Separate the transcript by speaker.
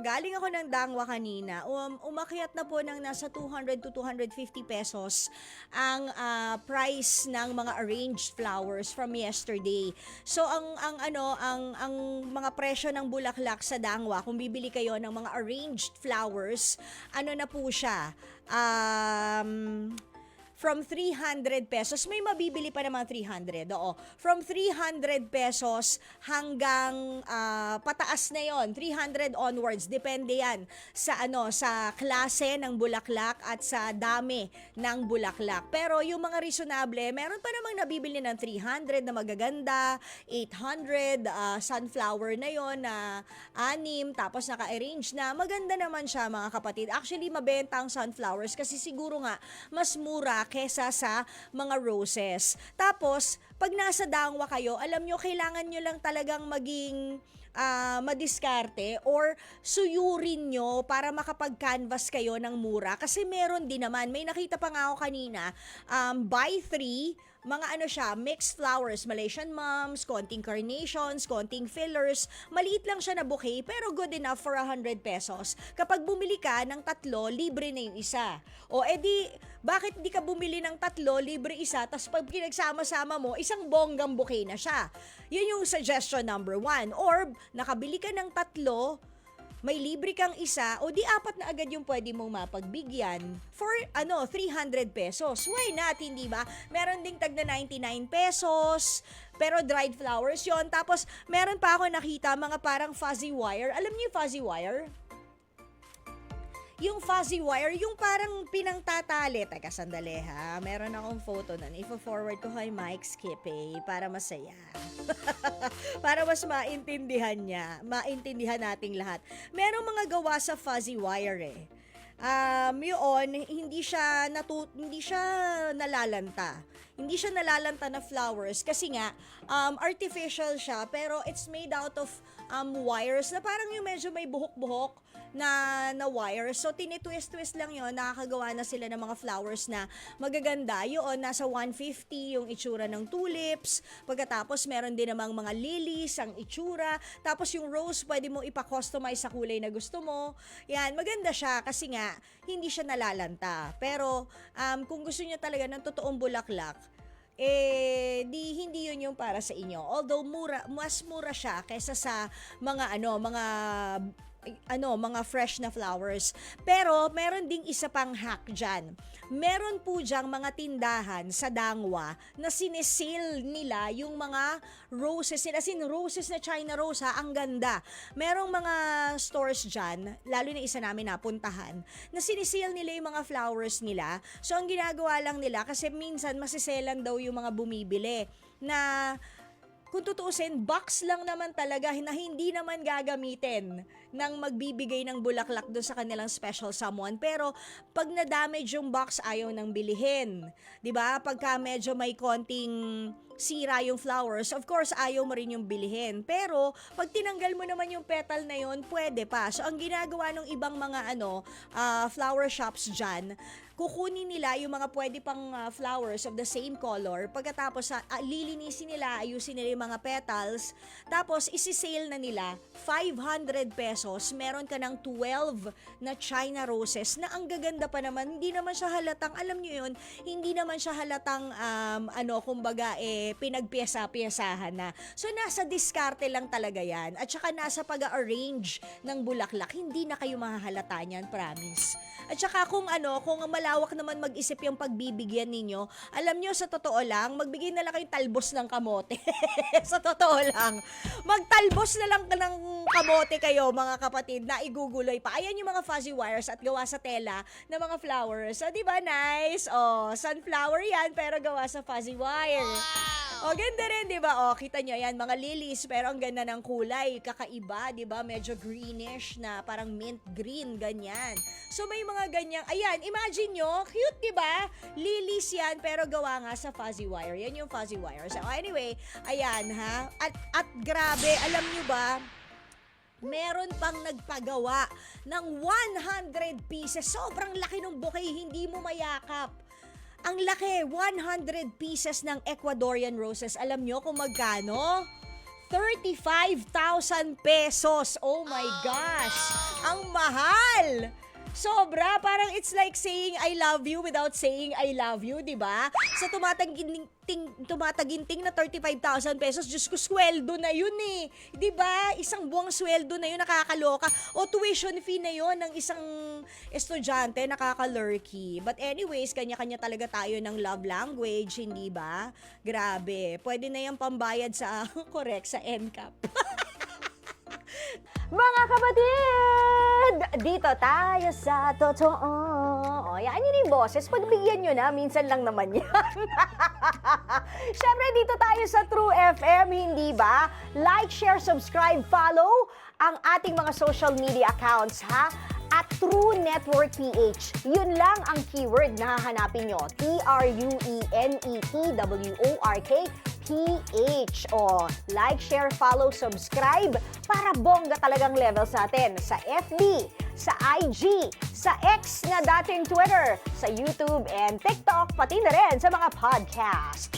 Speaker 1: galing ako ng Dangwa kanina. Umakyat na po ng nasa 200 to 250 pesos ang price ng mga arranged flowers from yesterday. So ang mga presyo ng bulaklak sa Dangwa, kung bibili kayo ng mga arranged flowers, ano na po siya? From 300 pesos, may mabibili pa naman 300, oo. From 300 pesos hanggang pataas na yon, 300 onwards, depende yan sa klase ng bulaklak at sa dami ng bulaklak. Pero yung mga reasonable, meron pa namang nabibili ng 300 na magaganda, 800, sunflower na yon na 6, tapos naka-arrange na. Maganda naman siya, mga kapatid. Actually, mabenta ang sunflowers kasi siguro nga mas mura kesa sa mga roses. Tapos, pag nasa Dangwa kayo, alam nyo, kailangan nyo lang talagang maging madiskarte or suyurin nyo para makapag-canvas kayo ng mura. Kasi meron din naman, may nakita pa nga ako kanina, buy 3, mga mixed flowers, Malaysian mums, konting carnations, konting fillers. Maliit lang siya na bouquet pero good enough for 100 pesos. Kapag bumili ka ng 3, libre na yung isa. O edi, bakit di ka bumili ng 3, libre isa, tapos pag pinagsama-sama mo, isang bonggang bouquet na siya. Yun yung suggestion number 1. Or, nakabili ka ng 3, may libre kang isa, o di 4 na agad yung pwede mong mapagbigyan for 300 pesos. Why not, hindi ba? Meron ding tag na 99 pesos, pero dried flowers yon. Tapos, meron pa ako nakita mga parang fuzzy wire. Alam niyo yung fuzzy wire? Yung fuzzy wire, yung parang pinangtatali. Teka, sandali ha. Meron akong photo nun. Ifo-forward ko kay Mike Skippy para masaya. Para mas maintindihan nating lahat. Merong mga gawa sa fuzzy wire eh. Yun, hindi siya nalalanta. Hindi siya nalalanta na flowers kasi nga artificial siya, pero it's made out of wires na parang yung medyo may buhok-buhok na wire. So, tinitwist-twist lang yon, nakakagawa na sila ng mga flowers na magaganda. Yun, nasa 150 yung itsura ng tulips. Pagkatapos, meron din namang mga lilies ang itsura. Tapos, yung rose, pwede mo ipa-customize sa kulay na gusto mo. Yan, maganda siya kasi nga, hindi siya nalalanta. Pero, kung gusto niyo talaga ng totoong bulaklak, hindi yun yung para sa inyo. Although, mas mura siya kaysa sa mga fresh na flowers. Pero, meron ding isa pang hack dyan. Meron po dyang mga tindahan sa Dangwa na sinesil nila yung mga roses. Roses na China rose ha, ang ganda. Merong mga stores dyan, lalo na isa namin napuntahan, na sinesil nila yung mga flowers nila. So, ang ginagawa lang nila, kasi minsan masiselan daw yung mga bumibili, na kung tutuusin, box lang naman talaga na hindi naman gagamitin ng magbibigay ng bulaklak doon sa kanilang special someone. Pero pag na-damage yung box, ayaw nang bilihin. 'Di ba? Pagka medyo may konting sira yung flowers, of course, ayaw mo rin yung bilihin. Pero, pag tinanggal mo naman yung petal na yun, pwede pa. So, ang ginagawa ng ibang mga flower shops dyan, kukunin nila yung mga pwede pang flowers of the same color. Pagkatapos, lilinisin nila, ayusin nila yung mga petals. Tapos, isi-sale na nila, 500 pesos, meron ka ng 12 na China roses na ang gaganda pa naman. Hindi naman siya halatang, alam nyo yun, hindi naman siya halatang, kumbaga, pinagpiyesa-piyesahan na. So, nasa diskarte lang talaga yan. At saka nasa pag-arrange ng bulaklak, hindi na kayo mahahalata niyan, promise. At saka kung malawak naman mag-isip yung pagbibigyan ninyo, alam nyo, sa totoo lang, magbigay na lang kayong talbos ng kamote. Sa totoo lang. Magtalbos na lang ng kamote kayo, mga kapatid, na iguguloy pa. Ayan yung mga fuzzy wires at gawa sa tela na mga flowers. So, di ba nice? Oh, sunflower yan, pero gawa sa fuzzy wire. Wow! O, ganda rin, di ba? O, kita nyo yan, mga lilies, pero ang ganda ng kulay. Kakaiba, di ba? Medyo greenish na, parang mint green, ganyan. So, may mga ganyang, ayan, imagine nyo, cute, di ba? Lilies yan, pero gawa nga sa fuzzy wire. Yan yung fuzzy wire. So, anyway, ayan, ha? At grabe, alam nyo ba, meron pang nagpagawa ng 100 pieces. Sobrang laki ng bouquet, hindi mo mayakap. Ang laki, 100 pieces ng Ecuadorian roses. Alam nyo kung magkano? 35,000 pesos. Oh my gosh! Ang mahal. Sobra, parang it's like saying I love you without saying I love you, di ba? Sa tumataginting na 35,000 pesos, Diyos ko, sweldo na yun eh. Di ba? Isang buwang sweldo na yun, nakakaloka. O tuition fee na yun ng isang estudyante, nakakalurky. But anyways, kanya-kanya talaga tayo ng love language, hindi ba? Grabe. Pwede na yung pambayad sa, correct, sa NCAP.
Speaker 2: Mga kapatid, dito tayo sa totoo. O, yan yun yung boses. Pagbigyan nyo na, minsan lang naman yan. Siyempre, dito tayo sa True FM, hindi ba? Like, share, subscribe, follow ang ating mga social media accounts, ha? At True Network PH. Yun lang ang keyword na hahanapin nyo. TRUENETWORK PH. O, like, share, follow, subscribe para bongga talagang levels natin sa FB, sa IG, sa X na dating Twitter, sa YouTube and TikTok, pati na rin sa mga podcast.